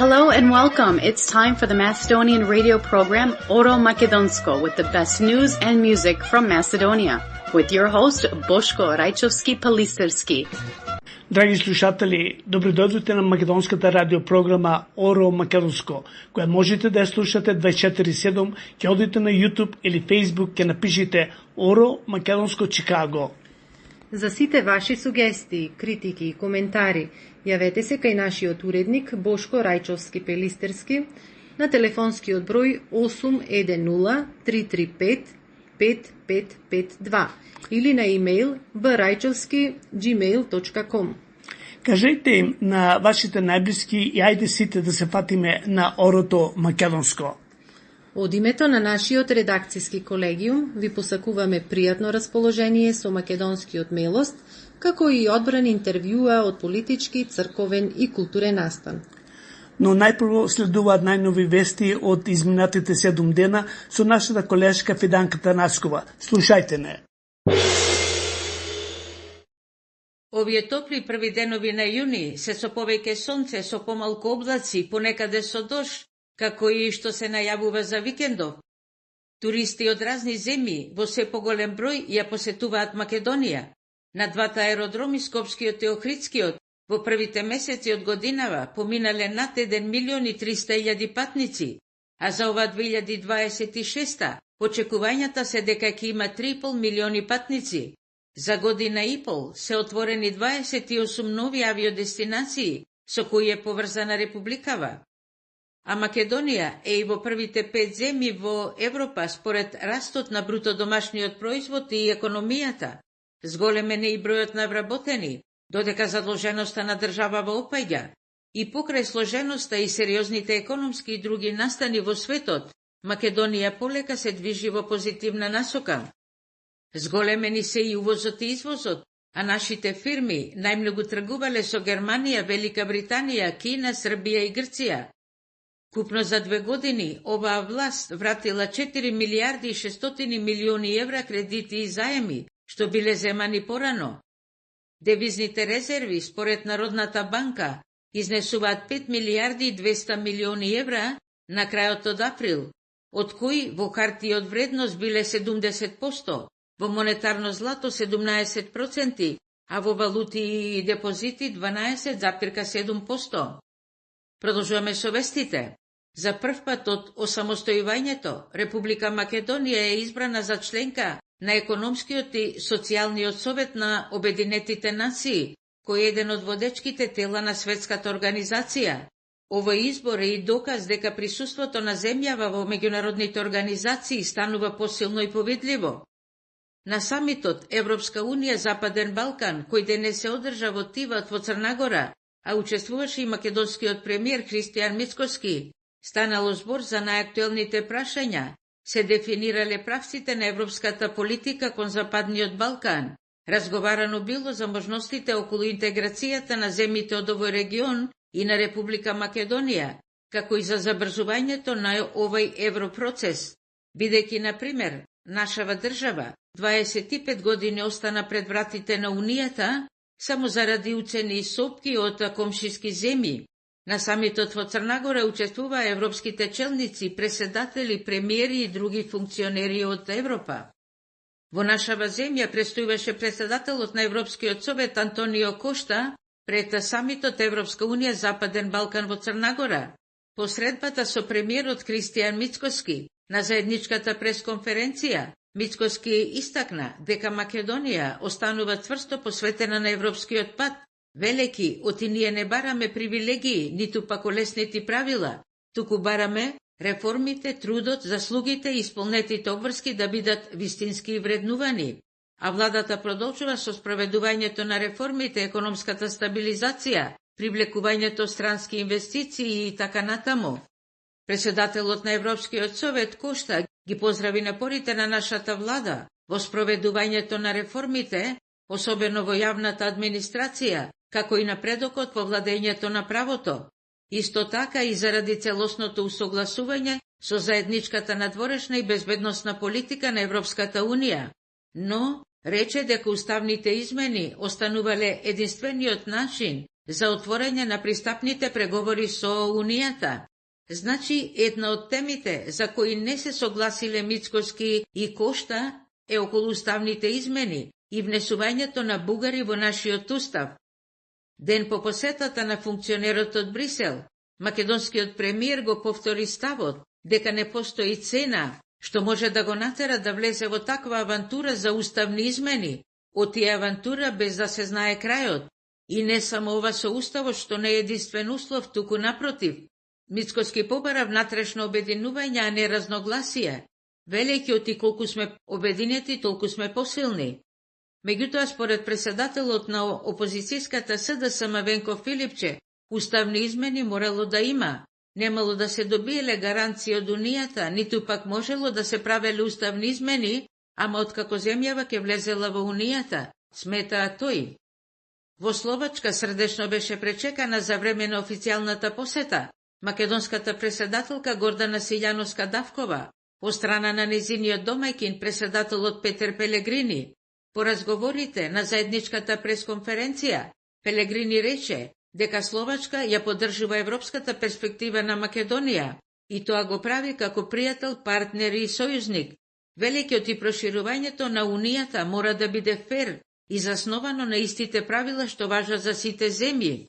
Hello and welcome. It's time for the Macedonian radio program Oro Makedonsko with the best news and music from Macedonia. With your host Boško Rajčovski-Palisterski. Драги слушатели, добродојдовте на македонската радиопрограма Оро Македонско, која можете да ја слушате 24/7, ќе одите на YouTube или Facebook, ќе напишите Оро Македонско Чикаго. За сите ваши сугестии, критики и коментари, јавете се кај нашиот уредник Бошко Рајчовски-Пелистерски на телефонскиот број 810-335-5552 или на имейл braјчовски@gmail.com. Кажете им на вашите најблиски и ајде сите да се фатиме на Орото Македонско. Од името на нашиот редакцијски колегиум ви посакуваме пријатно расположение со македонскиот мелост, како и одбран интервјуа од политички, црковен и културен настан. Но најпрво следуваат најнови вести од изминатите 7 дена со нашата колешка Фиданка Танаскова. Слушајте не. Овие топли први денови на јуни се со повеќе сонце, со помалку облаци, понекаде со дожд, како и што се најавува за викендов. Туристи од разни земји во се поголем број ја посетуваат Македонија. На двата аеродроми, Скопскиот и Охридскиот, во првите месеци од годинава поминале над 1.300.000 патници, а за ова 2026 очекувањата се дека ќе има 3,5 милиони патници. За година и пол се отворени 28 нови авиодестинации со кои е поврзана републикава. А Македонија е и во првите 5 земји во Европа според растот на бруто домашниот производ и економијата. Зголемен е и бројот на вработени, додека задолженоста на државава опаѓа. И покрај сложеноста и сериозните економски и други настани во светот, Македонија полека се движи во позитивна насока. Зголемени се и увозот и извозот, а нашите фирми најмногу тргувале со Германија, Велика Британија, Кина, Србија и Грција. Купно за 2 години оваа власт вратила 4 милиарди и 600 милиони евра кредити и заеми, што биле земани порано. Девизните резерви, според Народната банка, изнесуваат 5 милиарди и 200 милиони евра на крајот од април, од кои во хартии од вредност биле 70%, во монетарно злато 17%, а во валути и депозити 12,7%. Продолжуваме со вестите. За прв пат од осамостојувањето, Република Македонија е избрана за членка на Економскиот и социјалниот совет на Обединетите нации, кој е еден од водечките тела на светската организација. Овој избор е и доказ дека присуството на земјава во меѓународните организации станува посилно и повидливо. На самитот Европска Унија Западен Балкан, кој денес се одржа во Тиват во Црнагора, а учествуваше и македонскиот премиер Христијан Мицкоски, станало збор за најактуелните прашања, се дефинирале правците на европската политика кон Западниот Балкан. Разговарано било за можностите околу интеграцијата на земјите од овој регион и на Република Македонија, како и за забрзувањето на овој европроцес, бидејќи, например, нашава држава 25 години остана пред вратите на Унијата само заради уцени и сопки од комшиски земји. На самитот во Црнагора учествуваа европските челници, преседатели, премиери и други функционери од Европа. Во нашава земја престојуваше председателот на Европскиот совет Антонио Кошта пред самитот Европска Унија Западен Балкан во Црнагора. Посредбата со премиерот Христијан Мицкоски на заедничката пресконференција, Мицкоски истакна дека Македонија останува цврсто посветена на европскиот пат, велеки, оти ние не бараме привилегии, ниту пак олеснети правила, туку бараме реформите, трудот, заслугите и исполнетите обврски да бидат вистински вреднувани. А владата продолжува со спроведувањето на реформите, економската стабилизација, привлекувањето странски инвестиции и така натаму. Председателот на Европскиот совет Кошта ги поздрави напорите на нашата влада во спроведувањето на реформите, особено во јавната администрација, како и напредокот во владењето на правото. Исто така и заради целосното усогласување со заедничката надворешна и безбедносна политика на Европската Унија. Но рече дека уставните измени останувале единствениот начин за отворање на пристапните преговори со Унијата. Значи, една од темите за кои не се согласиле Мицкоски и Кошта е околу уставните измени и внесувањето на бугари во нашиот устав. Ден по посетата на функционерот од Брисел, македонскиот премиер го повтори ставот дека не постои цена што може да го натера да влезе во таква авантура за уставни измени, од тие авантура без да се знае крајот. И не само ова со уставот што не е единствен услов, туку напротив. Мицкоски побара внатрешно обединување, а не разногласие, велејќи оти колку сме обединети, толку сме посилни. Меѓутоа, според председателот на опозицијската СДСМ Венко Филипче, уставни измени морало да има. Немало да се добиеле гаранција од Унијата, ниту пак можело да се правеле уставни измени, ама откако земјава ќе влезела во Унијата, сметаа тој. Во Словачка срдечно беше пречекана за време на официјалната посета македонската председателка Гордана Силјановска-Давкова, по страна на незиниот домајкин председателот Петер Пелегрини. По разговорите на заедничката пресконференција, Пелегрини рече дека Словачка ја поддржува европската перспектива на Македонија и тоа го прави како пријател, партнер и сојузник, велејќи оти проширувањето на Унијата мора да биде фер и засновано на истите правила што важат за сите земји.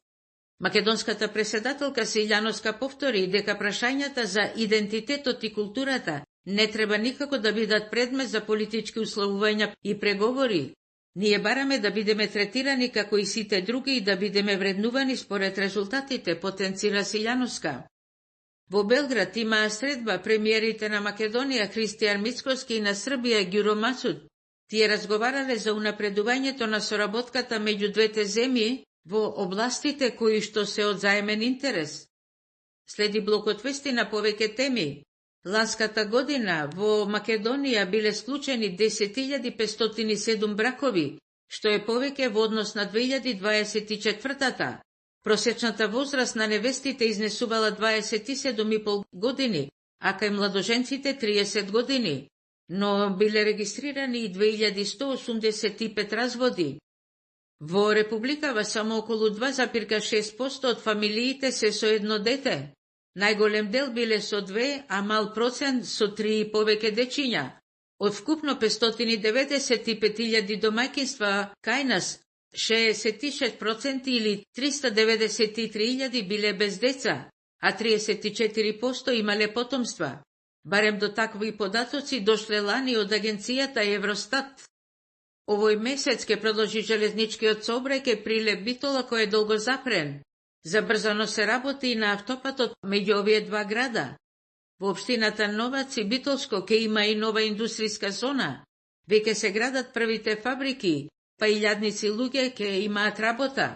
Македонската председателка Силјановска повтори дека прашањата за идентитетот и културата не треба никако да бидат предмет за политички условувања и преговори. Ние бараме да бидеме третирани како и сите други и да бидеме вреднувани според резултатите, потенцира Силјановска. Во Белград имаа средба премиерите на Македонија Христијан Мицкоски и на Србија Ѓуро Масуд. Тие разговарале за унапредувањето на соработката меѓу двете земји во областите кои што се од заемен интерес. Следи блокот вести на повеќе теми. Ланската година во Македонија биле склучени 10.507 бракови, што е повеќе во однос на 2024-та. Просечната возраст на невестите изнесувала 27,5 години, а кај младоженците 30 години, но биле регистрирани и 2185 разводи. Во Републикава само околу 2,6% од фамилиите се со едно дете. Најголем дел биле со 2, а мал процент со 3 и повеќе дечиња. Од вкупно 595.000 домаќинства кај нас, 66% или 393.000 биле без деца, а 34% имале потомства. Барем до такви податоци дошле лани од агенцијата Евростат. Овој месец ке продолжи железничкиот сообраќај Прилеп Битола кој е долго запрен. Забрзано се работи и на автопатот меѓу овие два града. Во општината Новац и Битолско ке има и нова индустријска зона. Веќе се градат првите фабрики, па илјадници луѓе ке имаат работа.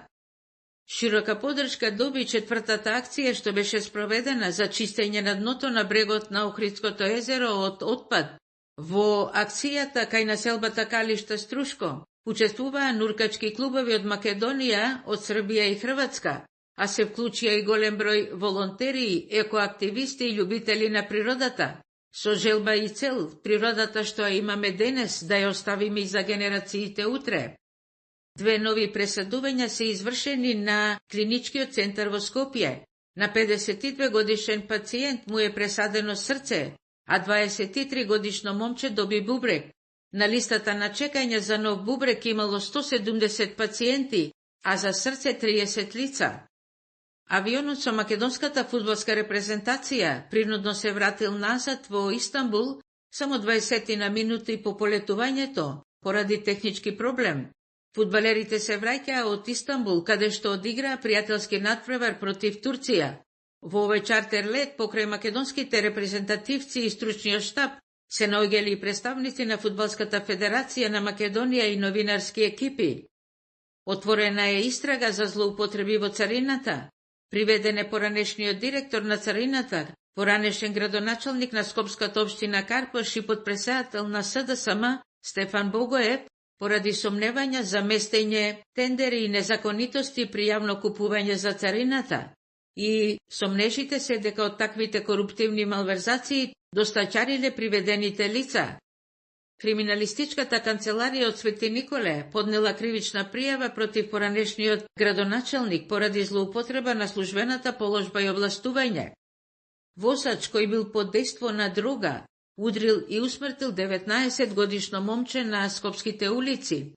Широка поддршка доби четвртата акција што беше спроведена за чистење на дното на брегот на Охридското езеро од отпад. Во акцијата кај населбата Калишта Струшко учествуваа нуркачки клубови од Македонија, од Србија и Хрватска, а се вклучија и голем број волонтери, екоактивисти и љубители на природата, со желба и цел природата што ја имаме денес да ја оставиме и за генерациите утре. 2 нови преседувања се извршени на клиничкиот центар во Скопје. На 52 годишен пациент му е пресадено срце, а 23 годишно момче доби бубрек. На листата на чекање за нов бубрек имало 170 пациенти, а за срце 30 лица. Авионот со македонската фудбалска репрезентација принудно се вратил назад во Истанбул само 20 на минути по полетувањето, поради технички проблем. Фудбалерите се враќаа од Истанбул, каде што одиграа пријателски надпревар против Турција. Во овој чартер лет покрај македонските репрезентативци и стручниот штаб се наоѓали и представници на Фудбалската федерација на Македонија и новинарски екипи. Отворена е истрага за злоупотреби во царината. Приведен е поранешниот директор на царината, поранешен градоначалник на Скопската општина Карпош и потпредседател на СДСМ Стефан Богоев, поради сомневања за местење, тендери и незаконитости при јавно купување за царината. И сомнежите се дека од таквите коруптивни малверзации достачариле приведените лица. Криминалистичката канцеларија од Свети Николе поднела кривична пријава против поранешниот градоначелник поради злоупотреба на службената положба и областување. Возач кој бил под дејство на дрога удрил и усмртил 19-годишно момче на скопските улици.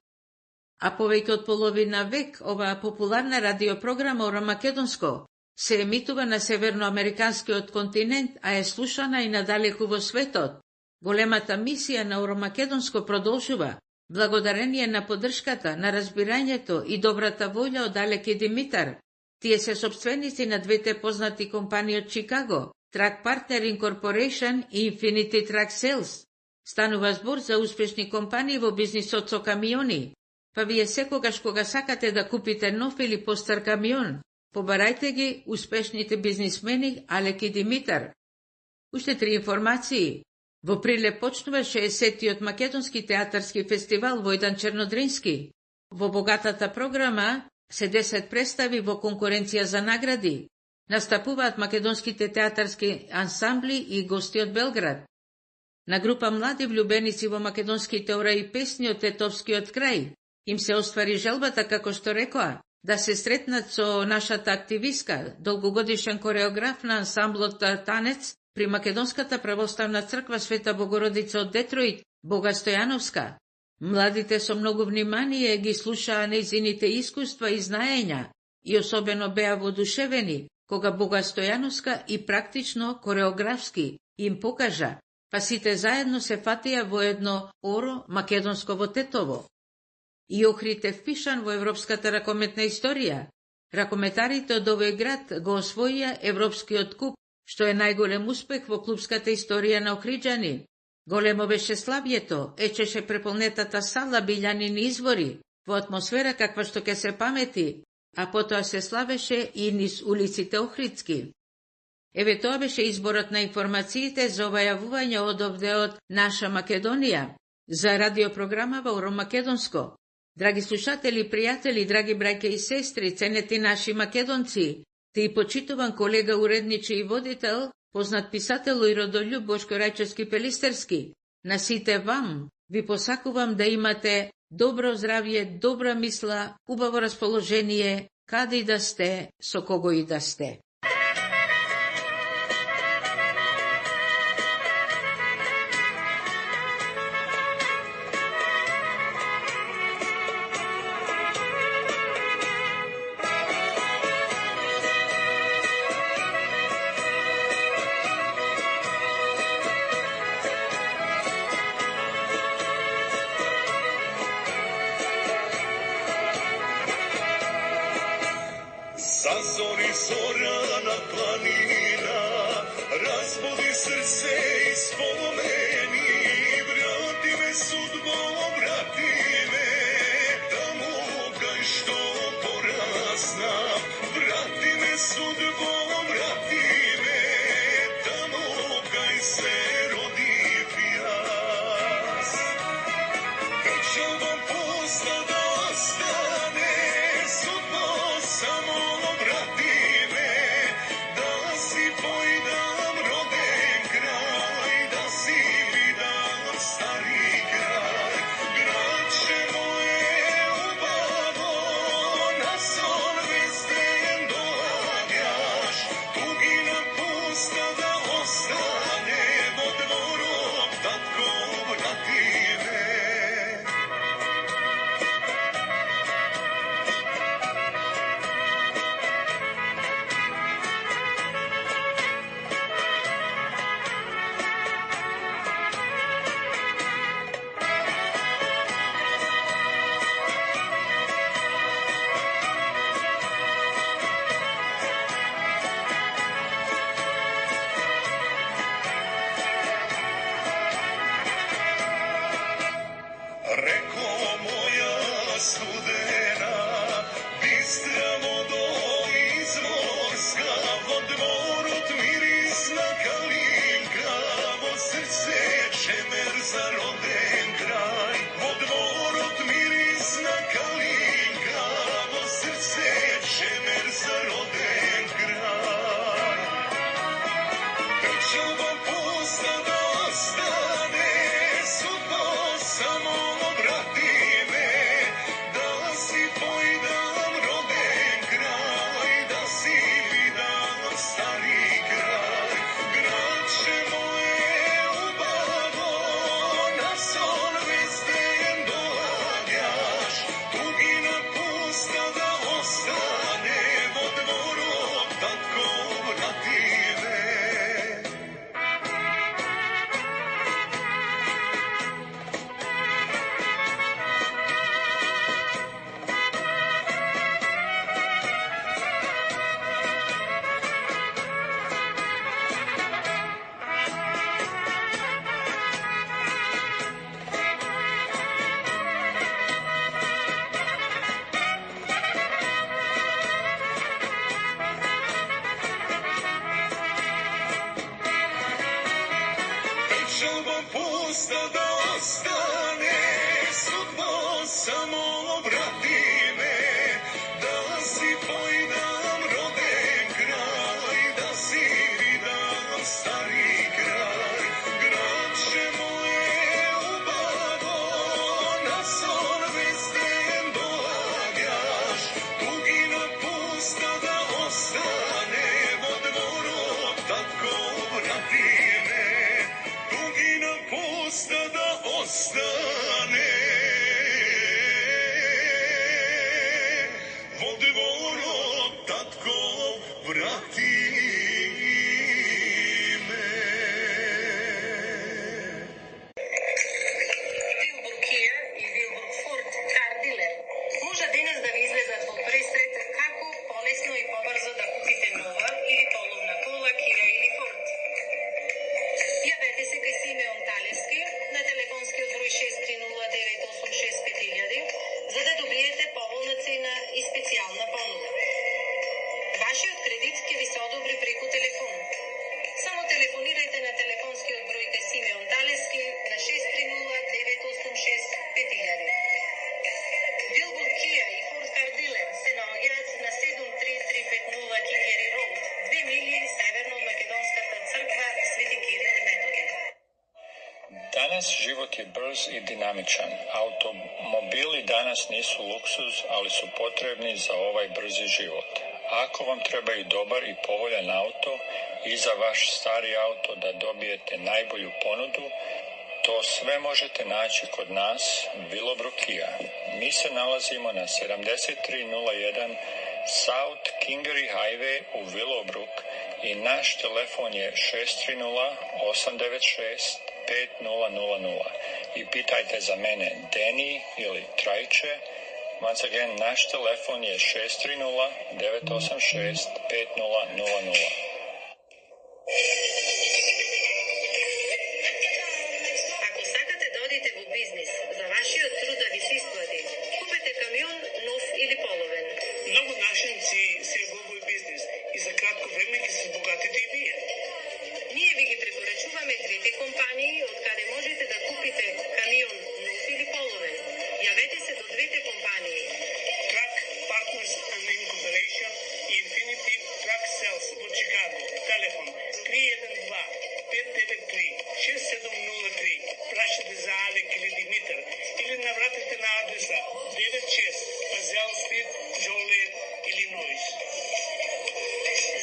А повеќе од половина век оваа популарна радиопрограма Оро Македонско се емитува на северноамериканскиот континент, а е слушана и надалеку во светот. Големата мисија на Оро Македонско продолжува, благодарение на поддршката, на разбирањето и добрата волја од Алеки Димитар. Тие се сопственици на двете познати компании од Чикаго, Track Partner Incorporation и Infinity Track Sales. Станува збор за успешни компании во бизнисот со камиони. Па вие секогаш кога сакате да купите нов или постар камион, побарајте ги успешните бизнисмени Алеки Димитар. Уште 3 информации. Во Прилеп почнува 60-тиот македонски театарски фестивал Војдан Чернодрински. Во богатата програма се 10 представи во конкуренција за награди. Настапуваат македонските театарски ансамбли и гости од Белград. На група млади влюбеници во македонските ора и песни од Тетовскиот крај им се оствари желбата, како што рекоа, да се сретнат со нашата активистка, долгогодишен кореограф на ансамблот Танец при Македонската православна црква Света Богородица од Детроит, Бога Стојановска. Младите со многу внимание ги слушаа нејзините искуства и знаења и особено беа воодушевени кога Бога Стојановска и практично кореографски им покажа, па сите заедно се фатија во едно Оро Македонско во Тетово. И Охрите впишан во европската ракометна историја. Ракометарите од овој град го освоија европскиот куп, што е најголем успех во клубската историја на охриджани. Големо беше славјето, ечеше преполнетата сала билјанини извори, во атмосфера каква што ке се памети, а потоа се славеше и низ улиците Охридски. Еве тоа беше изборот на информациите за ова јавување од овде од наша Македонија, за радиопрограмава Оро Македонско. Драги слушатели, пријатели, драги браќа и сестри, ценети наши македонци, те и почитуван колега, уредничи и водител, познат писател и родолюб Бошко Рајчовски Пелистерски, на сите вам ви посакувам да имате добро здравје, добра мисла, убаво расположение, каде и да сте, со кого и да сте. Zazori zorana planina, razbudi srce i spomeni, vrati me sudbo, vrati me, tamo kaj što porazna, vrati me sudbo, vrati me, tamo kaj se rodi pijas. Hoću vam posla da ostane, sudbo samo Ostane pusta da ostane, sudbo samo vrati me, da si tvoj nam roden kraj, da si vidam stari kraj, gradče moje ubavo, na sol vezden doavljaš, dugina pusta da ostane, vo dvoru tako vrati me, dugina pusta da ostane, vo dvoru tako vrati me. Wilbur Kia и Wilbur Ford Car Dealer може денес да ви излезат во пресрет како полесно и побрзо да купите нова или половна кола Kia или Ford. Јавете се кај Симеон Талевски на телефонскиот број 6309865 за да добиете поволна цена и специјална понуда. Вашиот кредит ќе ви се одобри преку телефон. Само телефонирајте на телефонскиот број кај Симеон Талевски на 6309865. Wilbur Kia и Ford Car Dealer се наоѓаат на 73350 Кингери Роуд, 2 мили северно од македонската црква Свети Кирил и Методи. Danas život je brz i dinamičan. Automobili danas nisu luksuz, ali su potrebni za ovaj brzi život. Ako vam treba i dobar i povoljan auto i za vaš stari auto da dobijete najbolju ponudu, to sve možete naći kod nas, Willowbrook Kia. Mi se nalazimo na 7301 South Kingery Highway u Willowbrook i naš telefon je 630-896-5000 i pitajte za mene Deni ili Trajče. Once again, naš telefon je 630-986-5000. Ако сакате да одите во бизнис, за вашиот труд да ви се исплати, купете камион нов или половен. Многу нашинци се во овој бизнис и за кратко време ќе се богатите и вие. Ние ви ги препорачуваме двете компании од каде можете да купите камион нов или половен. Јавете се до двете компании. Truck Partners and Incorporation и Infinity Truck Sales во Чикаго. Телефон 312-593-6703. Прашате за Алек или Димитар или навратете на адреса 96 Пазел Стрит, Жолет, Илинойс.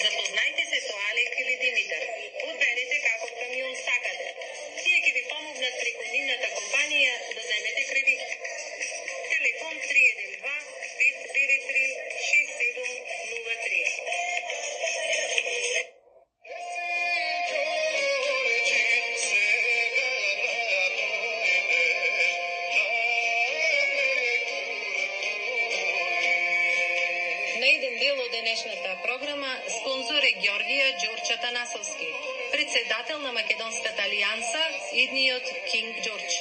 Запознајте се со Алек или Димитар. Одберете каков камион сакате. Тие ќе ви помогнат преку нивната компанија да земете кредит. Телефон 312-593-6703. На еден дел од денешната програма спонзор е Ѓорѓија Ѓорџ Атанасовски, председател на Македонската алијанса, идниот Кинг Ѓорџ.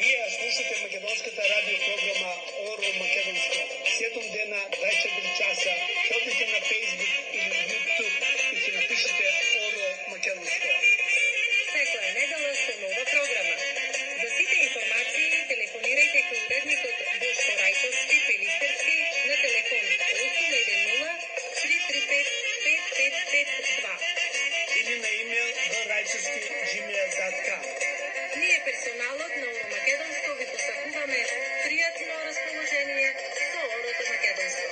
Вие слушате македонската радиопрограма Оро Македонско. 7 дена, 24 часа. Ќе одите на Facebook или YouTube и ќе напишете Оро Македонско. Секоја недела со нова програма. За сите информации телефонирајте кај уредникот Бошко Рајковски Пелистерски на телефон 810-335-5552 Или на имейл dorajcovski@gmail.com. Ние персоналот на Оро Македонско ви посакуваме пријатно расположение со Орото Македонско.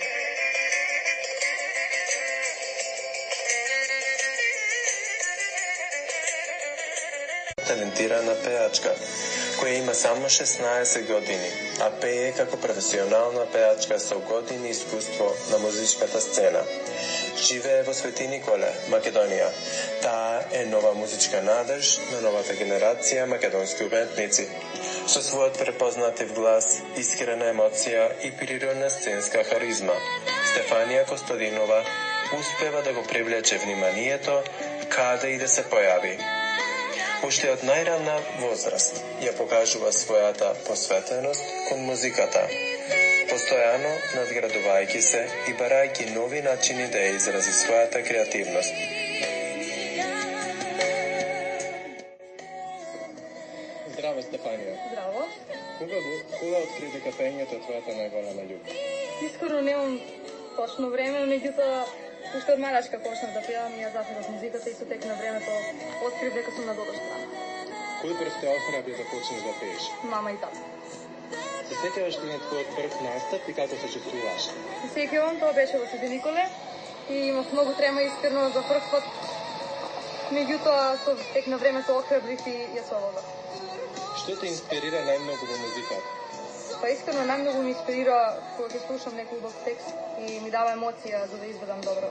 Талентирана пеачка, која има само 16 години, а пее како професионална пеачка со години искуство на музичката сцена. Живее во Свети Николе, Македонија. Таа е нова музичка надеж на новата генерација македонски уметници. Со својот препознатив глас, искрена емоција и природна сценска харизма, Стефанија Костадинова успева да го привлече вниманието каде и да се појави. Уште од најранна возраст ја покажува својата посветеност кон музиката, постојано надградувајќи се и барајќи нови начини да ја изрази својата креативност. Здраво, Стефанија. Здраво. Кога откри дека пеењето е твојата најголема љубов? Искоро немам точно време, меѓутоа уште од малечка почнав да пеам и ја зафирав музиката и со тек на времето открив дека сум на добра страна. Кој прв те охрабри да почнеш да пееш? Мама и тата. Се сеќаваш ли на твојот прв настап и како се чувствуваш? Се сеќавам, тоа беше во Свети Николе и имав многу трема искрено за прв пат. Меѓутоа со тек на времето охрабрив и ја совладав. Што те инспирира најмногу во музиката? Па искрено најмногу ми инспирира кога ќе слушам некој убав текст и ми дава емоција за да изведам добро.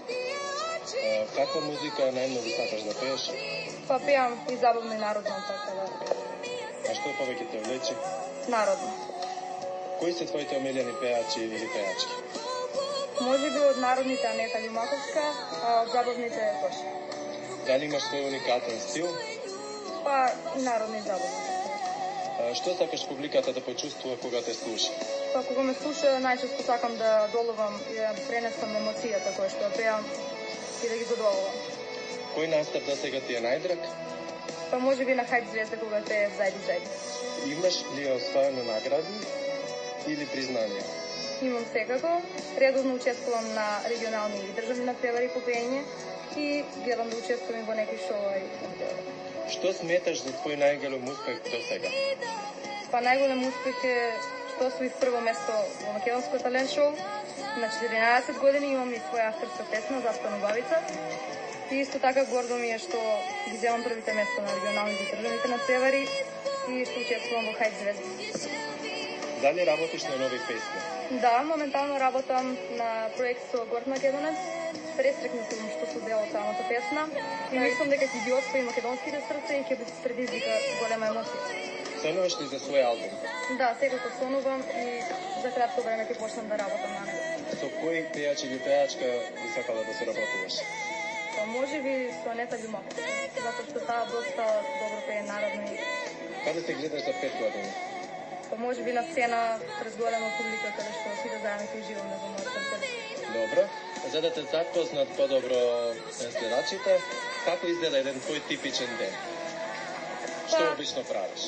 Каква музика најмногу сакаш да пееш? Па пеам и забавно и народно, така да. А што повеќе те влече? Народно. Кои се твоите омиljeni пеачи или пеачки? Може би од народните Анета Љумаковска, а од забавните Тоша. Дали имаш свој уникатен стил? Па и народни и забавни. Што сакаш публиката да почувствува кога те слуша? Па кога ме слуша, најчесто сакам да доловам и да пренесам емоцијата која што ја пеам и да ги задоволам. Кој настап за сега ти е најдраг? Па може би на Хајд звезда кога пеев Зајди. Имаш ли освоено награди или признание? Имам секако. Редовно учествувам на регионални и државни надпревари по пеење и гледам да учествувам во некои шоуа и надпревари. Што сметаш за твој најголем успех до сега? Па најголем успех е што освоив прво место во Македонско талент шоу. На 14 години имам и своја авторска песна Заспана бабица. И исто така гордо ми е што ги земам првите места на регионалните и државните надпревари и што учествувам во Хајд звезда. Дали работиш на нови песни? Да, моментално работам на проект со Горд Македонец. Пресрекна сум што се дел од самата песна и мислам дека ќе ги освои македонските срца и ќе предизвика голема емоција. Сонуваш ли за свој албум? Да, секако сонувам и за кратко време ќе почнам да работам на него. Со кој пејач или пејачка би сакала да соработуваш? Па може би со Анета Љумаковска, затоа што таа доста добро пее народно и... Каде се гледаш за 5 години? Па може би на сцена пред голема публика каде што сите заедно ќе уживаме во мојот концерт. Добро. За да те запознат подобро следачите, како изгледа еден твој типичен ден? Што обично правиш?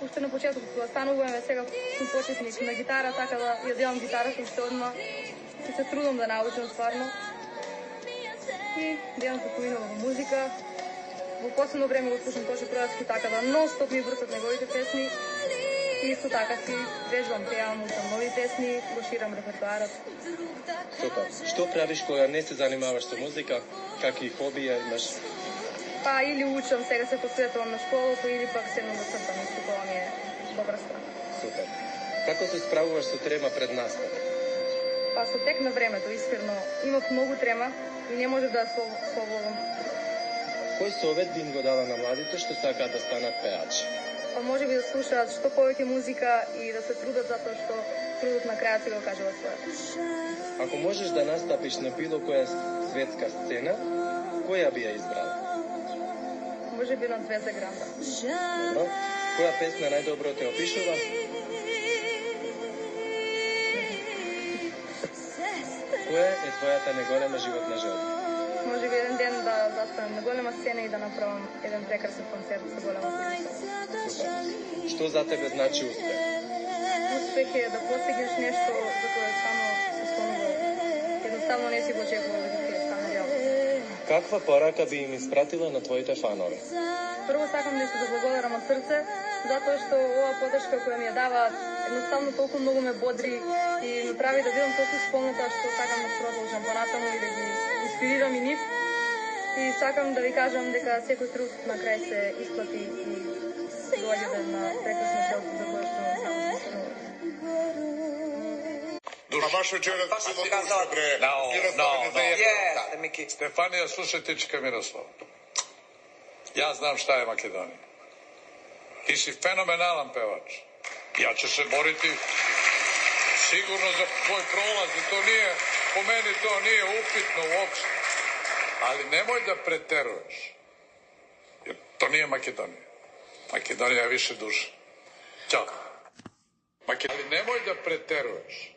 Уште на почетокот кога стануваме, сега сум почетник на гитара, така да ја делам гитарата уште одма и се трудам да научам стварно. И делам купувинова во музика. Во последно време го слушам Тоше Пројавски, така да нон-стоп ми вртат неговите песни. И исто така си вежбам, пеам, учам нови песни, го ширам репертуарот. Супер. Што правиш кога не се занимаваш со музика? Какви хобија имаш? Па или учам, сега се посветувам на школото, или пак седнам да цртам, исто тоа ми е добра страна. Супер. Како се справуваш со трема пред настап? Па со тек на времето, искрено, имав многу трема и не можев да ја совладам. Кој совет би им го дала на младите што сакаат да станат пеачи? Па може би да слушаат што повеќе музика и да се трудат затоа што трудот на крајот си го кажува своето. Ако можеш да настапиш на било која светска сцена, која би ја избрала? Може би на Звезда Гранда. Добро. Која песна најдобро те опишува? Која е твојата најголема животна желба? Може би еден ден да застанам на голема сцена и да направам еден прекрасен концерт со голема публика. Супер. Што за тебе значи успех? Успех е да постигнеш нешто за кое само се сонувал. Едноставно не си го очекувал да ти стане реално. Каква порака би им испратила на твоите фанови? Прво сакам да се заблагодарам од срце, затоа што оваа поддршка која ми ја даваат едноставно толку многу ме бодри и ме прави да бидам толку спомната што сакам да продолжам понатаму и да ги инспирирам и нив. И сакам да ви кажам дека секој труд на крај се исплати и доаѓате на прекрасно селце за кое што само се сонува. А ваше вчера се дослушате бре. Стефанија, слушајте Чика Мирослав. Јас знам шта е Македонија. Ти си феноменален певач. Ја ќе се борити сигурно за твој пролаз и то nije, по мене то nije upitno uopšte. Ali nemoj da preteruješ. Jer To nije Makedonija. Makedonija je više duša. Ćao. Ali nemoj da preteruješ.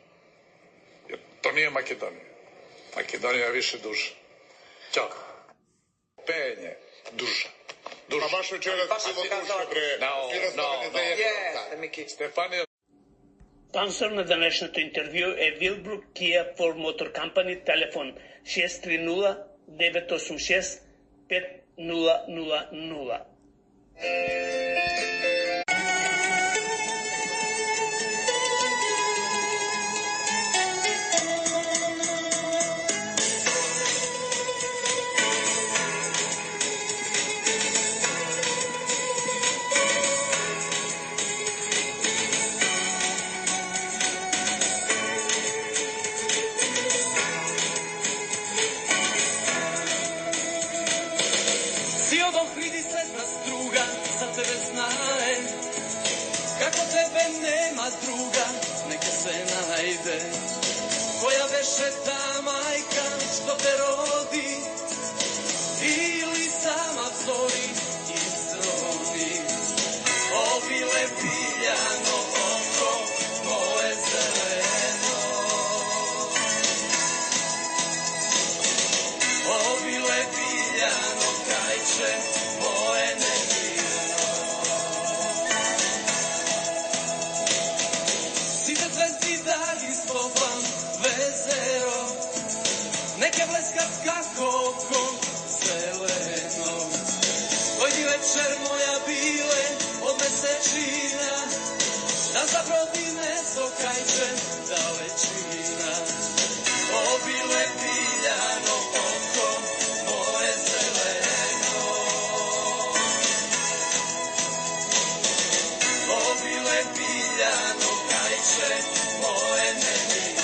Jer to nije Makedonija. Makedonija je više duša. Ćao. Penje. Duša. Ma baš večeras bilo duša, bre. Стефанија. Спонсор на денешното интервју е Вилбрук Kia for Motor Company, телефон 630-986-5000. Koja beše ta majka što te rodi ili sama vzori i srodi obile piljano oko moje zeleno obile piljano krajče moje nemirno sive zvezdi dali slovam vezero, neke bleskat kako oko zeleno. Dojdi večer moja bile od mesečina, da zabrodi meso kajče dalečina. Obile piljano oko moje zeleno. Obile piljano kajče moje nemirno.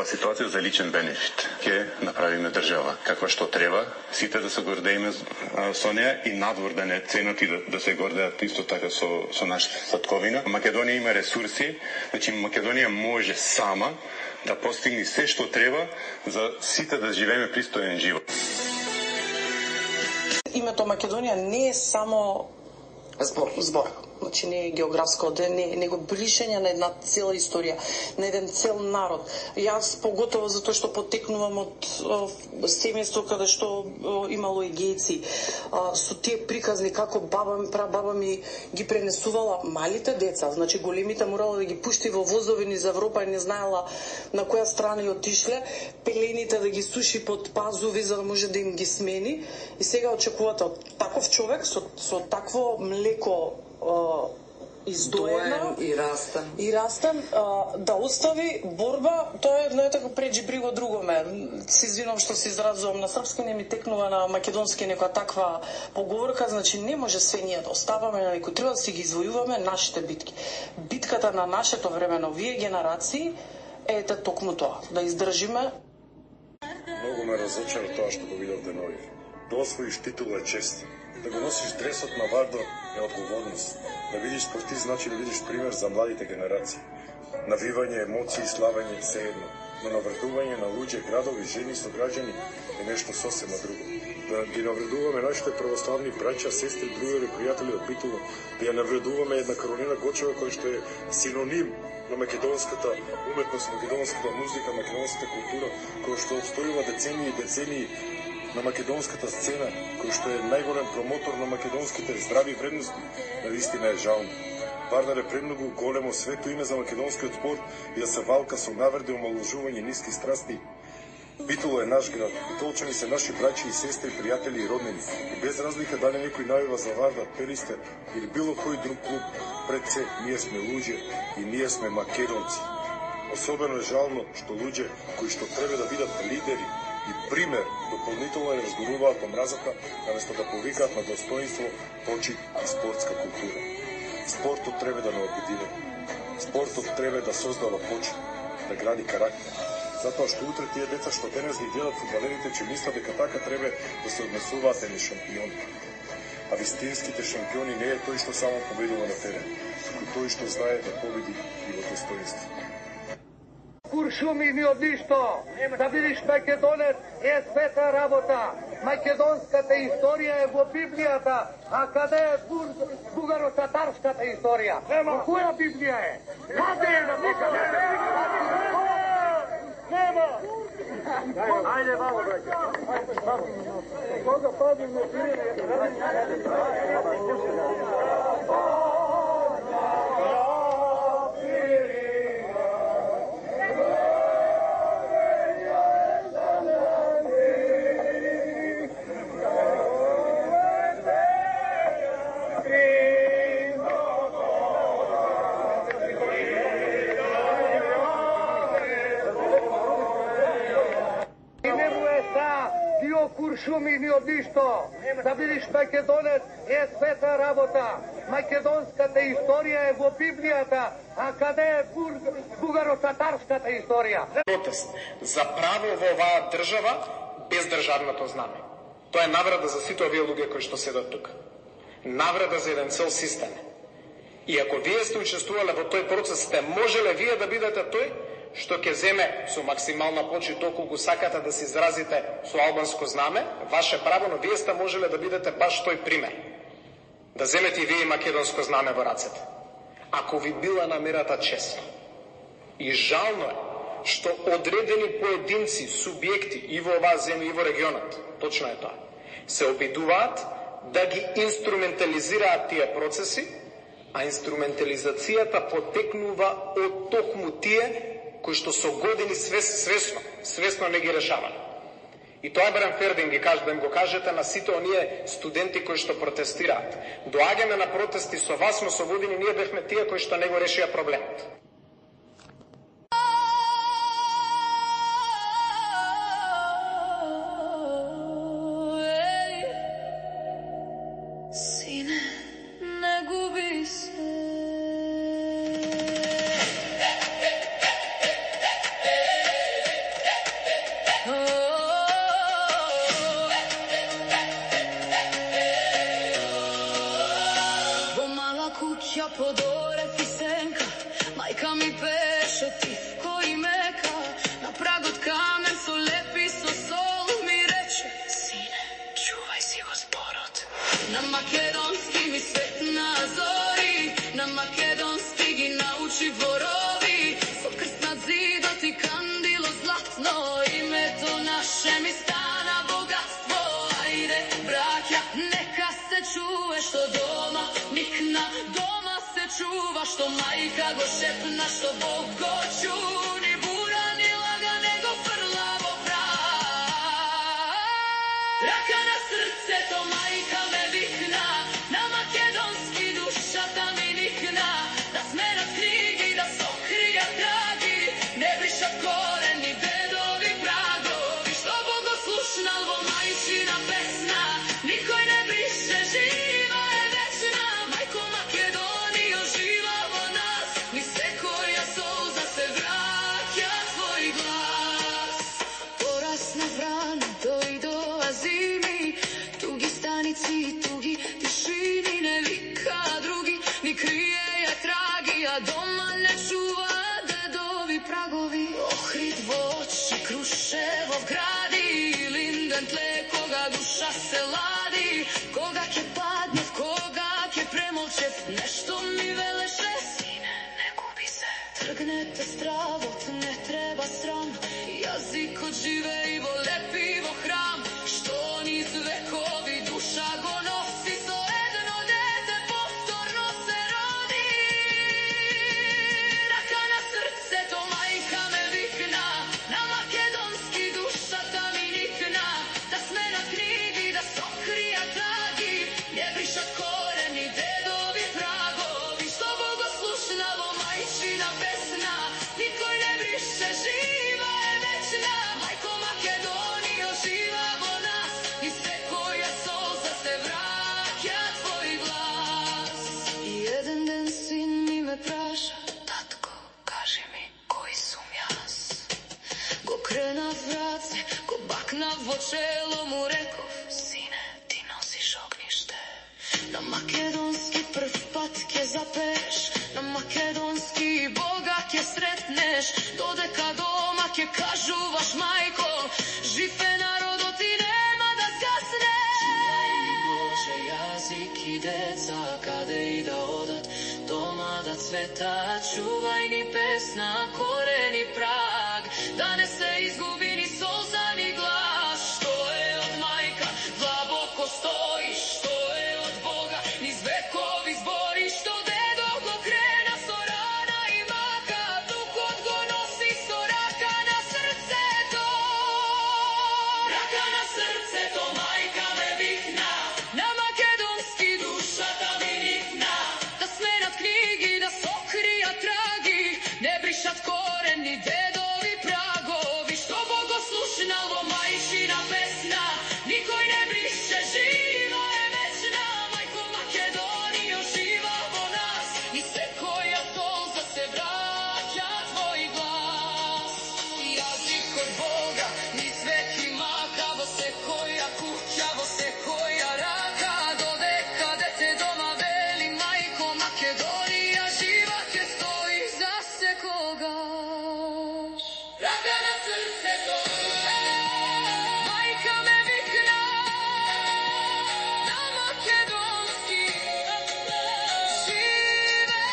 оваа ситуација за личен бенефит. Ке направиме држава каква што треба, сите да се гордееме со неа и надвор да не ценат и да се гордеат исто така со нашата татковина. Македонија има ресурси, значи Македонија може сама да постигне се што треба за сите да живееме пристоен живот. Името Македонија не е само збор. Значи не е географско, не го бришење на една цела историја, на еден цел народ. Јас поготово затоа што потекнувам од семејство каде што имало егејци, со тие приказни како прабаба ми ги пренесувала малите деца, значи големите морала да ги пушти во возови низ Европа и не знаела на која страна ја отишле, пелените да ги суши под пазуви за да може да им ги смени и сега очекувате од таков човек со такво млеко издоено и растен да остави борба, тоа е така преđi бриго другоме. Се извинувам што се изразувам на српски, не ми текнува на македонски некоја таква поговорка, значи не може све ние да оставаме на некој, треба да си ги извојуваме нашите битки. Битката на нашето време, на овие генерации е токму тоа, да издржиме. Многу ме разочара тоа што го видов денови. Да освоиш титула е чест. Да го носиш дресот на Вардо е одговорност. Да видиш спортист значи да видиш пример за младите генерации. Навивање, емоции, славење, се едно. Но навредување на луѓе, градови, жени, сограѓани е нешто сосема друго. Да ги навредуваме нашите православни браќа, сестри, другари, пријатели од Битола, да ја навредуваме една Каролина Гочева која што е синоним на македонската уметност, македонската музика, македонската култура, која што обстојува децении и децении на македонската сцена, кој што е најголем промотор на македонските здрави вредности, навистина е жално. Вардар е премногу големо свето име за македонскиот спорт и да се валка со навреди, омалужување, ниски страсти. Битола е наш град, битолчани се наши браќи и сестри, пријатели и роднини. И без разлика дали некој навива за Вардар, Перистер или било кој друг клуб, пред се ние сме луѓе и ние сме македонци. Особено е жално што луѓе кои што треба да бидат лидери и пример дополнително ја разгоруваат омразата, наместо да повикаат на достоинство, почит и спортска култура. Спортот треба да не обедине. Спортот треба да создава почит, да гради карактер. Затоа што утре тие деца што денес ги гледат фудбалерите, че мислат дека така треба да се однесуваат ени шампиони. А вистинските шампиони не е тој што само победува на терен, туку тој што знае да победи и во достоинство. Куршуми ни од ништо, да бидиш македонец е света работа. Македонската историја е во Библијата, а каде е бугаро-татарската историја? Во која Библија е? Каде е на Библија? Нема! Ајде, вамо, браќа. Кога падим на Куршуми ни од ништо, да бидиш македонец е света работа. Македонската историја е во Библијата, а каде е бугаро-татарската историја? Протест за право во оваа држава без државното знаме. Тоа е навреда за сите овие луѓе кои што седат тука. Навреда за еден цел систем. И ако вие сте учествувале во тој процес, сте можеле вие да бидете тој што ќе земе со максимална почит доколку сакате да се изразите со албанско знаме, ваше право, но вие сте можеле да бидете баш тој пример. Да земете и вие македонско знаме во рацете. Ако ви била намерата честно. И жално е што одредени поединци, субјекти и во оваа земја и во регионот, точно е тоа, се обидуваат да ги инструментализираат тие процеси, а инструментализацијата потекнува од токму тие кои што со години свесно не ги решавале. И тоа барем фер да им го кажете на сите оние студенти кои што протестираат. Доаѓаме на протести со вас, но со години ние бевме тие кои што не го решија проблемот. čuva, što majka go šepna, što Bog go čuni, bura ni laga nego frlavo prav. Raka na srce to majka me vikna, na makedonski duša ta mi nikna, da smenat knjigi, da sokrija tragi, ne brišat koreni dedovi pragovi, što bogoslušna vo majčina pesna, nikoj ne briše, živa je večna, majko Makedonijo, živa vo nas, ni se koja solza se vraća tvoj glas. Porasna vrana, dojdo azimi, tugi stanici, tugi tišini, ne vika drugi, ni krije je tragi, a doma ne čuva dedovi pragovi. Ohrid voći, Kruševov gradi, linden tle, koga duša se ladi, koga ke padnev, koga ke premolčev, nešto mi veleše, sine, ne gubi se. Trgnete stravot, ne treba sram, jazik od žive i vo lepi vo hram, što niz vekovi duša go nosi, so jedno dete povtorno se rodi. Raka na srce to majka me vikna, na makedonski duša ta mi nikna, da smenat knjigi, da sokrija tragi, ne brišat koreni dedovi pragovi, što bogoslušna vo majčina pesna, nikoj ne briše, živa je večna, majko Makedonijo, živa vo nas, i sve koja solza se vraća tvoj glas. I jedan den sin mi me praša, tatko, kaži mi koji sum jas. Go krena vrace, go bakna vo čelo mu rekov, sine, ti nosiš ognjište. Na makedonski prv pat ke zapeš, na makedonski Boga ke sretneš, dodeka doma ke kažu vaš majko, žive narodo ti nema da zgasne. Čuvaj Bože jazik i deca, kade i da odat, doma da cveta, čuvaj ni pesna, koreni prag, da ne se izgubi ni solza ni glas, što je od majka, dlaboko stoji, što je od Boga, niz vekovi zbori, što dedo go krena so rana i maka, duh od go nosi so raka na srce to. Raka na srce to majka me vikna, na makedonski duša ta mi nikna, da smenat knjigi, da sokrija tragi, ne brišat koreni dedovi pragovi, što bogoslušna vo majčina pesna, nikoj ne briše, živa je večna, majko Makedonijo, živa vo nas, i sve koja solza se vraća tvoj glas. Jazik od Boga, ni sveki maka, vo se koja kuća, vo se koja raka, dodeka dete doma veli, majko Makedonija, živa ke stoji za se kogaš. Raka na srce to, majka me vikna, na makedonski žive.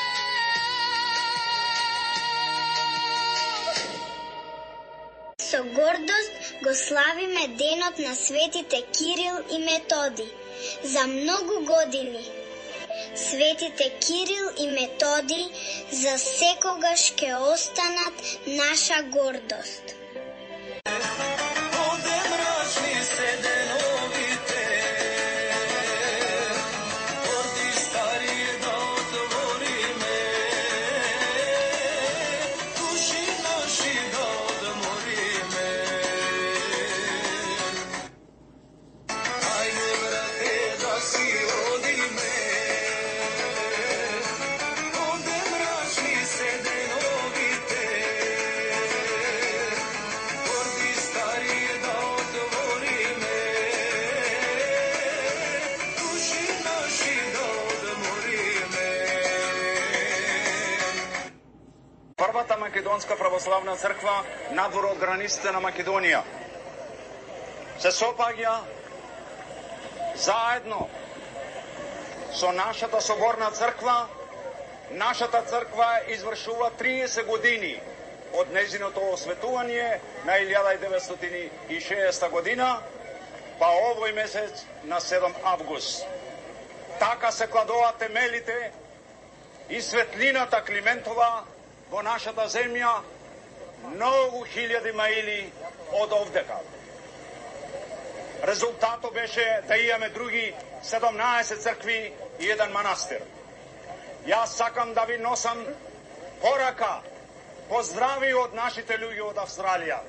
Со гордост го славиме денот на светите Кирил и Методи. За многу години светите Кирил и Методи за секогаш ке останат наша гордост. Ovde mračni se denovite, porti starije da otvori me, duši naši da odmori me. Ajde brate da si rodi me, ovde mračni se denovite, porti starije da otvori me, duši naši da odmori me. Првата македонска православна црква надвор од границите на Македонија се сопаѓа заедно со нашата соборна црква. Нашата црква извршува 30 години од нејзиното осветување на 1960 година, па овој месец на 7 август. Така се кладоа темелите и светлината Климентова во нашата земја многу хилјади маили од овдека. Резултатот беше да имаме други 17 цркви и еден манастир. Јас сакам да ви носам порака, поздрави од нашите луѓе од Австралија.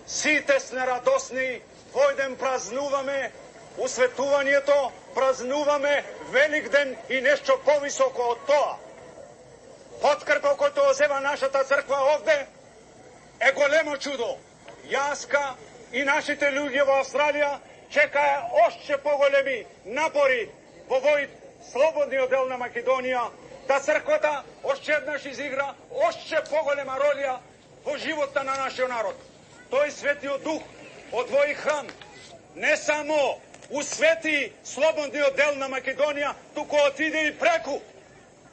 Сите сме радосни, војден празнуваме усветувањето, празнуваме Великден и нешто повисоко од тоа. Подкрепа којто зема нашата црква овде е големо чудо. Јаска и нашите луѓе во Австралија чекаја оште поголеми напори во овој слободниот дел на Македонија, да црквата оште еднаш изигра оште поголема роля во животот на нашиот народ. Тој светиот дух одвои храм не само усвети слободниот дел на Македонија, туку отиде и преку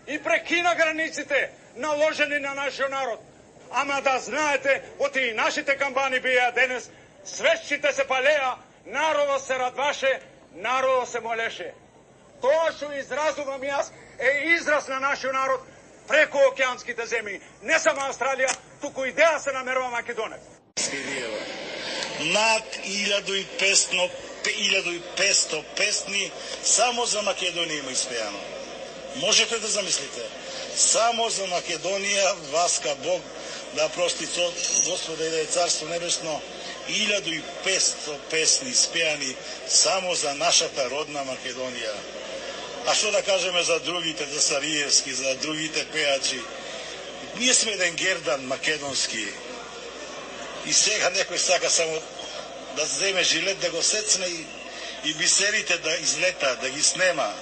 и прекина границите наложени на нашиот народ. Ама да знаете, оти и нашите камбани беа денес, свечите се палеа, народот се радваше, народот се молеше. Тоа што изразувам јас е израз на нашиот народ преку океанските земји. Не само Австралија, туку и деа се намерува Македонија. Над 1500 песни само за Македонија има испеано. Можете да замислите? Само за Македонија васка Бог да прости Господа и да е Царство Небесно. 1500 песни испеани само за нашата родна Македонија. А што да кажеме за другите, за Сариевски, за другите пеачи? Ние сме еден гердан македонски. И сега некој сака само да земе жилет, да го сецне и бисерите да излета, да ги снема.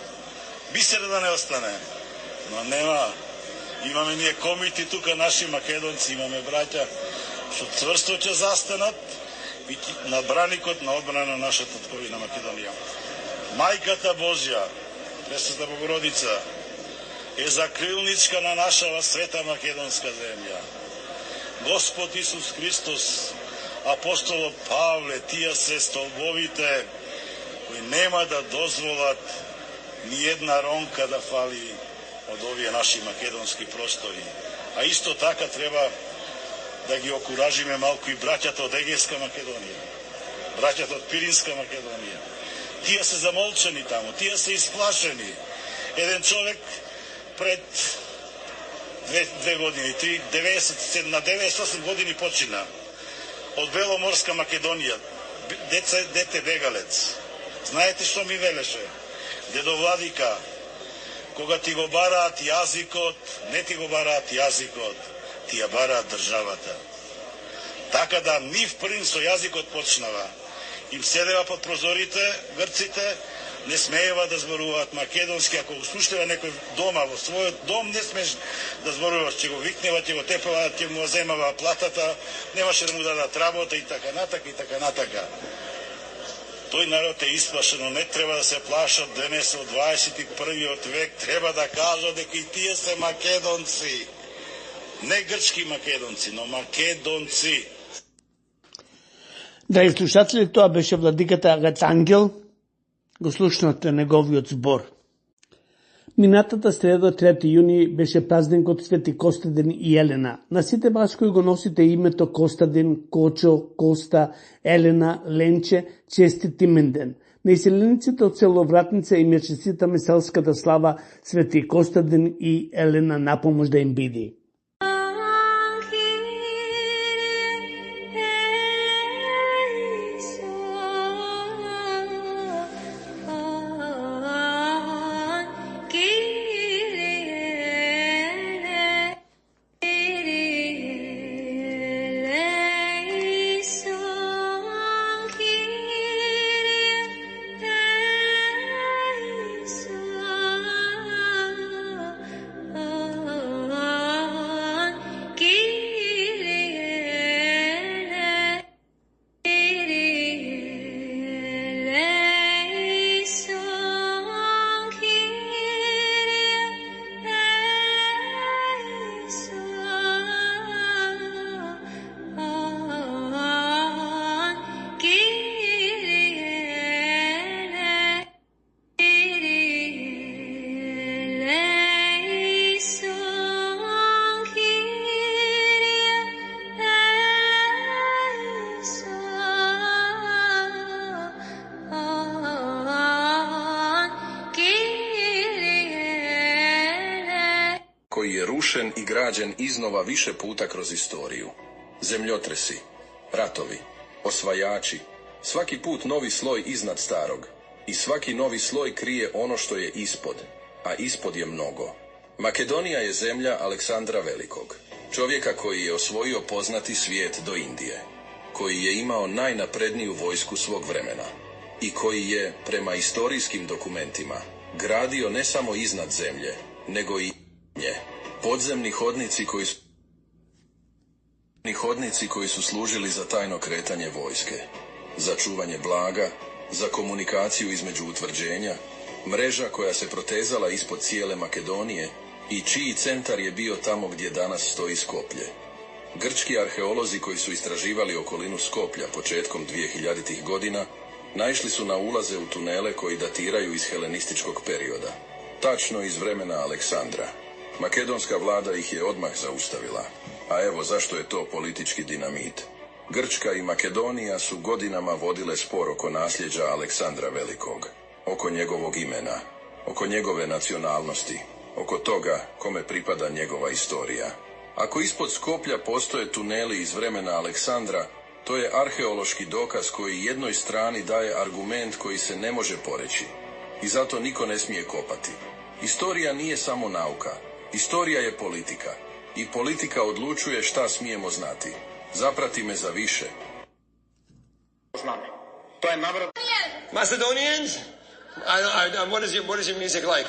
Бисера да не остане. Но нема. Имаме ние комити тука, наши македонци, имаме браќа, што цврсто ќе застанат на браникот на одбрана на нашата тковина Македонија. Мајката Божја, Пресвета Богородица, е закрилничка на нашава света македонска земја. Господ Исус Христос, апостолот Павле, тие се столбовите кои нема да дозволат ни една ронка да фали од овие наши македонски простори. А исто така треба да ги окуражиме малку и браќата од Егејска Македонија, браќата од Пиринска Македонија. Тие се замолчени таму, тие се исплашени. Еден човек пред 2 години, 98 години почина од Беломорска Македонија, дете бегалец. Знаете што ми велеше? Дедо Владика, кога ти го бараат јазикот, не ти го бараат јазикот, ти ја бараат државата. Така да нив прин со јазикот почнава. Им седева под прозорите грците, не смеева да зборуваат македонски. Ако го слушнева некој дома, во својот дом, не смеш да зборуваш, ќе го викнева, ќе го тепава, ќе му земава платата, немаше да му дадат работа и така натака, и така натака. Тој народ е исплашен, но не треба да се плашат денес од 21. век, треба да кажат дека и тие се македонци. Не грчки македонци, но македонци. Драги слушатели, тоа беше владиката Агата Ангел. Го слушнате неговиот збор. Минатата среда, 3 јуни, беше празникот Свети Костадин и Елена. На сите вас кои го носите името Костадин, Кочо, Коста, Елена, Ленче, честит именден. На иселениците од село Вратница им ја честитаме селската слава Свети Костадин и Елена на помош да им биди. Oh rušen i građen iznova više puta kroz istoriju. Zemljotresi, ratovi, osvajači, svaki put novi sloj iznad starog i svaki novi sloj krije ono što je ispod, a ispod je mnogo. Makedonija je zemlja Aleksandra Velikog, čovjeka koji je osvojio poznati svijet do Indije, koji je imao najnapredniju vojsku svog vremena i koji je, prema istorijskim dokumentima, gradio ne samo iznad zemlje, nego i nje. Podzemni hodnici koji su služili za tajno kretanje vojske, za čuvanje blaga, za komunikaciju između utvrđenja, mreža koja se protezala ispod cijele Makedonije i čiji centar je bio tamo gdje danas stoji Skoplje. Grčki arheolozi koji su istraživali okolinu Skoplja početkom 2000-ih godina naišli su na ulaze u tunele koji datiraju iz helenističkog perioda, tačno iz vremena Aleksandra. Makedonska vlada ih je odmah zaustavila, a evo zašto je to politički dinamit. Grčka i Makedonija su godinama vodile spor oko nasljeđa Aleksandra Velikog, oko njegovog imena, oko njegove nacionalnosti, oko toga kome pripada njegova istorija. Ako ispod Skoplja postoje tuneli iz vremena Aleksandra, to je arheološki dokaz koji jednoj strani daje argument koji se ne može poreći. I zato niko ne smije kopati. Istorija nije samo nauka. Istorija je politika. I politika odlučuje šta smijemo znati. Zaprati me za više. To je navrat. Macedonians? What is your music like?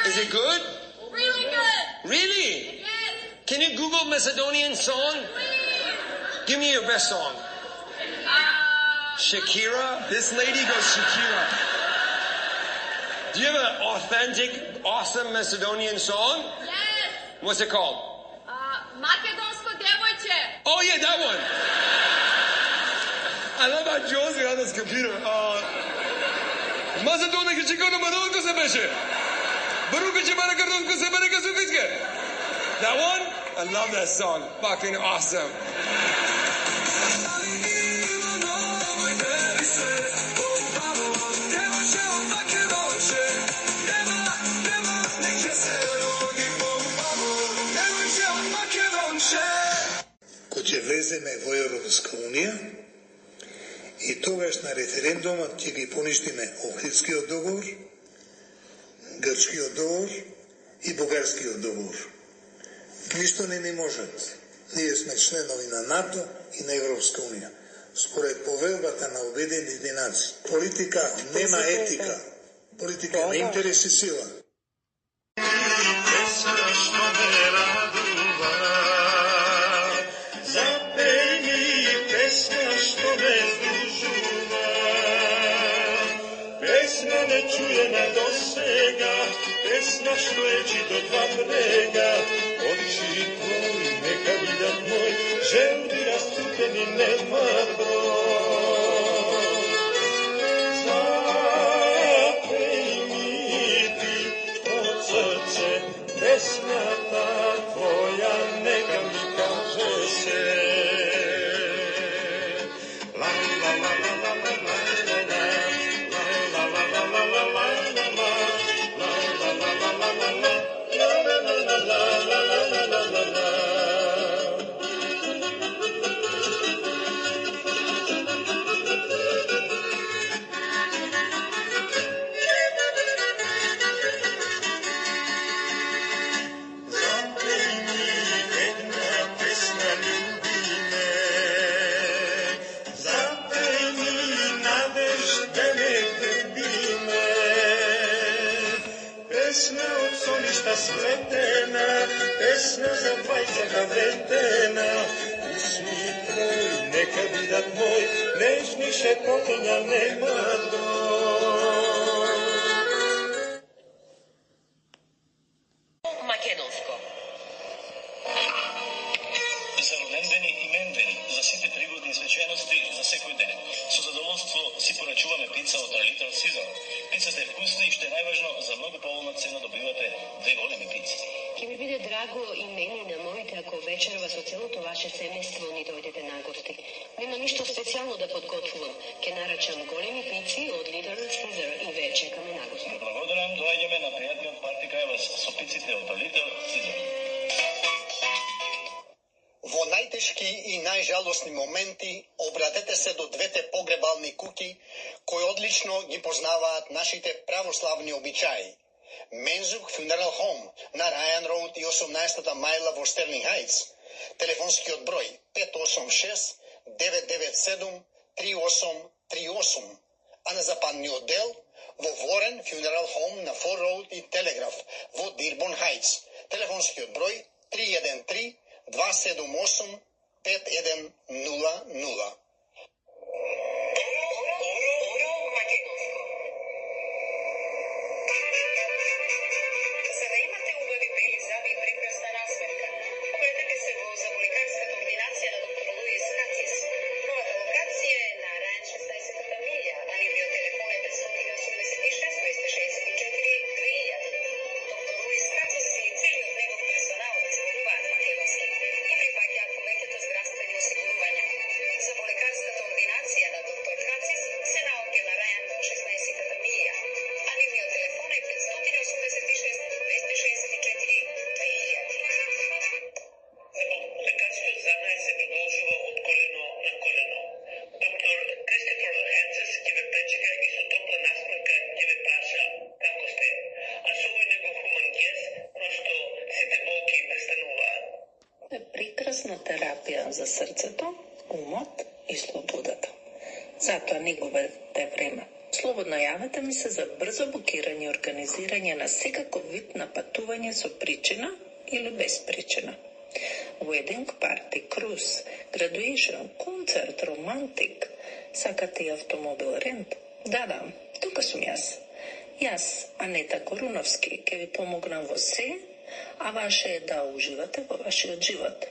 Is it good? Really good. Really? Yes. Can you Google Macedonian song? Give me your best song. Shakira? This lady goes Shakira. Do you have an authentic, awesome Macedonian song? Yes. What's it called? Makedonsko djevojče. Oh yeah, that one. I love how Joe's on this computer. Macedonija čekao na Maronko se beše. Baruka će mara kardonko se bere kasufičke. That one? I love that song. Fucking awesome. Кој ќе влеземе во Европска Унија и тогаш на референдумот ќе ги поништиме Охридскиот договор, Грчкиот договор и Бугарскиот договор. Ништо не можат. Ние сме членови на НАТО и на Европска Унија. Според повелбата на Обединените нации, политика нема етика. Политика на интерес и сила. Čujena do svega, pesma što je čito dva brega, oči tvoji neka vidat moj, želbi rastuteni nema broj. Zapej mi ti od srce, pesma ta tvoja neka mi kaže se. La la la la la la la. Spletena, pesna za dvajcaka vretena, pismi tvoji neka vidat moj, nežni šepotinja nema broj. Македонско. За родендени и мендени, за сите пригодни свечености за секој ден. Со задоволство си порачуваме пица од Little Caesar. Пицата е вкусна и што е најважно, за многу поволна цена добивате две големи пици. Ќе ми биде драго и мене на моите ако вечерва со целото ваше семејство ни дојдете на гости. Нема ништо специјално да подготвувам. Ќе нарачам големи пици од Little Caesar и ве чекаме на гости. Благодарам, доаѓаме на пријатниот парти кај вас со пиците од Little Caesar. радосни моменти, обратете се до двете погребални куќи, кои одлично ги познаваат нашите православни обичаи. Мензук Funeral Home на Ryan Road и 18-та мајла во Стерлинг Хајтс. Телефонскиот број 586-997-3838. А на западниот дел во Ворен Funeral Home на Фор Роуд и Телеграф во Дирбон Хајтс. Телефонскиот број 313-278-5100. Терапија за срцето, умот и слободата. Затоа не губете време. Слободно јавете ми се за брзо букирање и организирање на секаков вид на патување со причина или без причина. Wedding party, cruise, graduation, концерт, романтик, сакате и автомобил рент? Да, тука сум јас. Јас, Анета Коруновски, ќе ви помогнам во се, а ваше е да уживате во вашиот живот.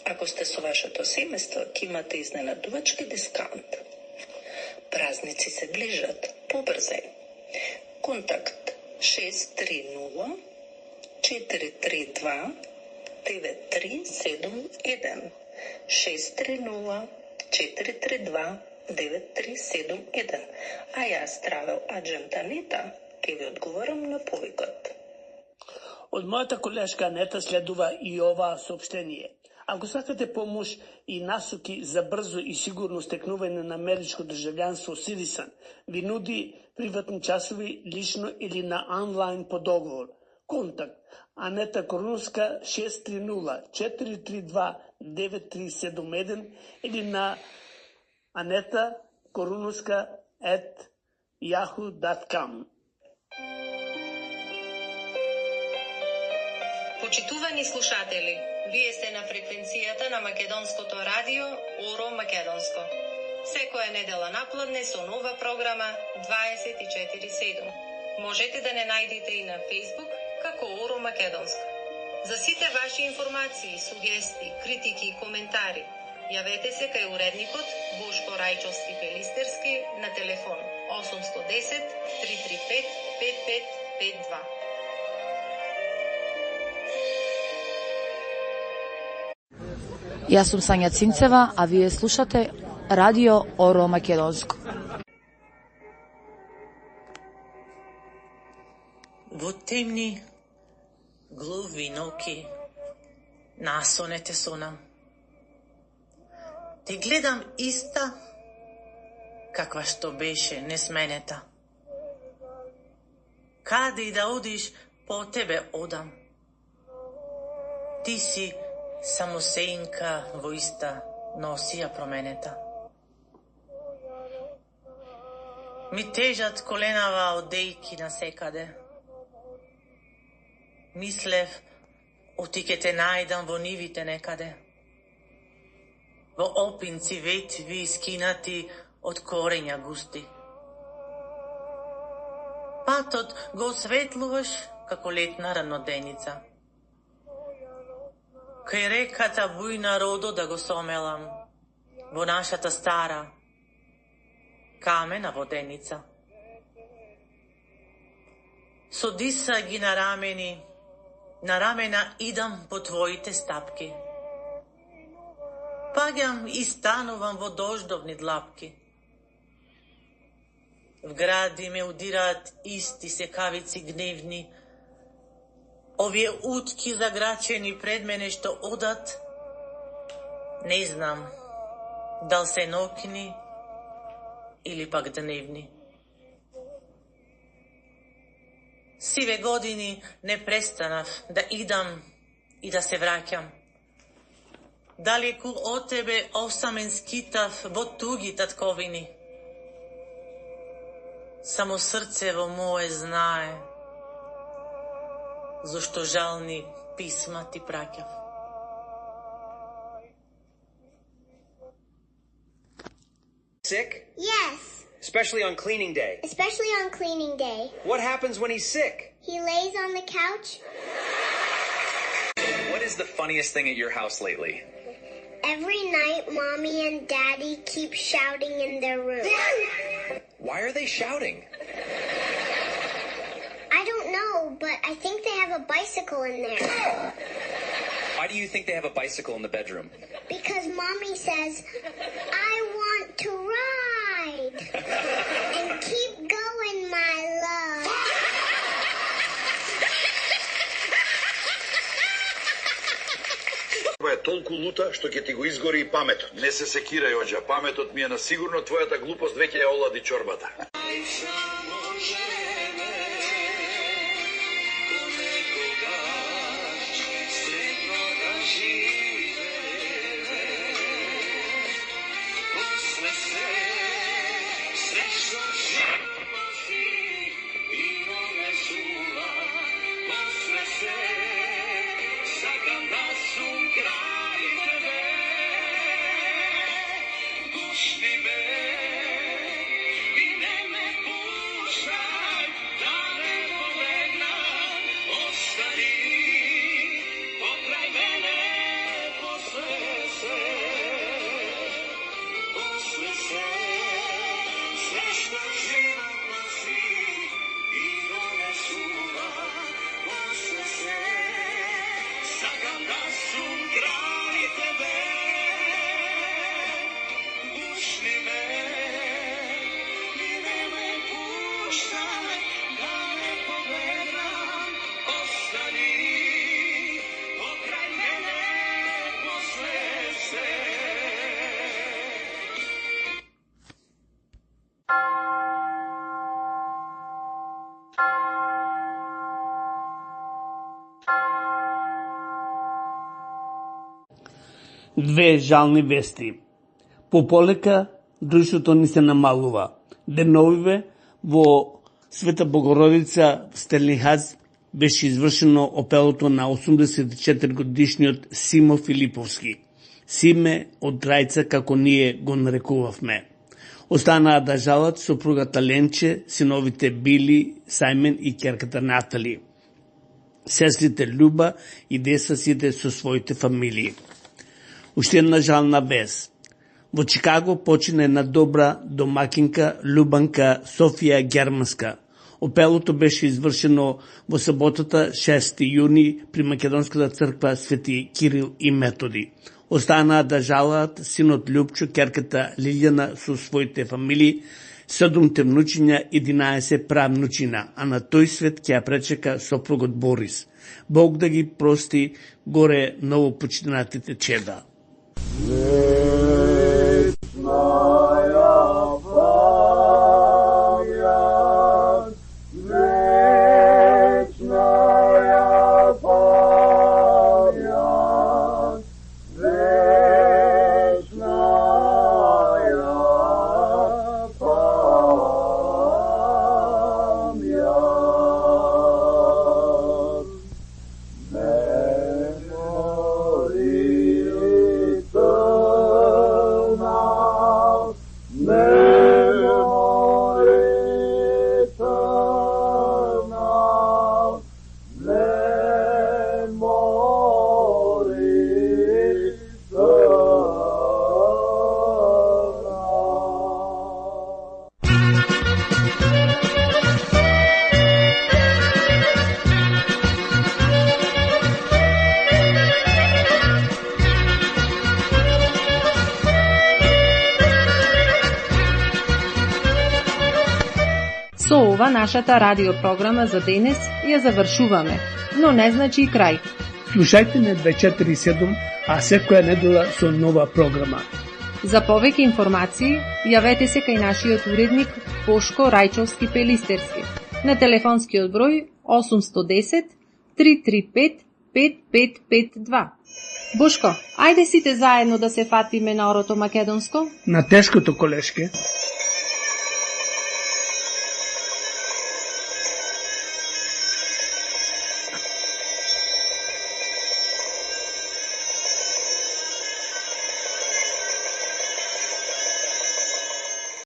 Ако сте со вашето семејство, ќе имате изненадувачки дискаунт. Празници се ближат, побрзај. Контакт 630 432 9371 630 432 9371. А јас, Travel Agent Анета, ќе ви одговорам на повикот. Од мојата колешка Анета следува и оваа соопштение. Ако сакате помош и насоки за брзо и сигурно стекнување на америчко државјанство Citizen, ви нуди приватни часови лично или на онлайн по договор. Контакт Анета Коруновска 630-432-9371 или на anetakorunovska@yahoo.com. Почитувани слушатели, вие сте на фреквенцијата на Македонското радио Оро Македонско. Секоја недела напладне со нова програма 24/7. Можете да не најдете и на Facebook како Оро Македонско. За сите ваши информации, сугести, критики и коментари, јавете се кај уредникот Бошко Рајчовски Пелистерски на телефон 810 335 5552. Јас сум Сања Цинцева, а вие слушате Радио Оро Македонско. Во темни, глуви ноки, насонете сонам. Те гледам иста, каква што беше несменета. Каде и да одиш, по тебе одам. Ти си само сеинка во иста носија променета. Ми тежат коленава од дејки на секаде. Мислев, оти ке те најдам во нивите некаде. Во опинци ветви скинати од корења густи. Патот го осветлуваш како летна раноденица. Кај реката бујна родо да го сомелам, во нашата стара камена воденица. Со диса ги на рамена идам по твоите стапки. Паѓам и станувам во дождовни длапки. В гради ме удираат исти секавици гневни, овие утки заграчени пред мене што одат, не знам дал се ноќни или пак дневни. Сиве години не престанав да идам и да се враќам. Далеку од тебе осамен скитав во туги татковини. Само срцево мое знае зашто жални писма ти праќав. Sick? Yes. Especially on cleaning day. Especially on cleaning day. What happens when he's sick? He lays on the couch. What is the funniest thing at your house lately? Every night, Mommy and Daddy keep shouting in their room. Why are they shouting? I don't know, but I think they have a bicycle in there. Why do you think they have a bicycle in the bedroom? Because Mommy says, I want to ride. And keep going, my love. Тоа е толку лута што ќе ти го изгори и паметот. Не се секирај, оџа, паметот ми е на сигурно, твојата глупост веќе ја олади чорбата. Две жални вести. Пополека друштвото ни се намалува. Деновиве во Света Богородица в Стерлихаз беше извршено опелото на 84 годишниот Симо Филиповски. Симе од Трајца, како ние го нарекувавме. Останаа да жалат сопругата Ленче, синовите Били, Сајмен и ќерката Натали. Сестрите Люба и деца сите со своите фамилии. Уште една жална вест. Во Чикаго почина една добра домакинка Любанка Софија Германска. Опелото беше извршено во саботата 6 јуни при Македонската црква Свети Кирил и Методи. Останаа да жалаат синот Любчо, ќерката Лилјана со своите фамилии, 7 внучиња, 11 правнучина, а на тој свет ќе ја пречека сопругот Борис. Бог да ги прости горе новопочинатите чеда. Со ова нашата радиопрограма за денес ја завршуваме, но не значи и крај. Слушајте не 24/7, а секоја недела со нова програма. За повеќе информации, јавете се кај нашиот уредник Бошко Рајчовски Пелистерски на телефонскиот број 810 335 5552. Бошко, ајде сите заедно да се фатиме на орото македонско? На тешкото, колешке.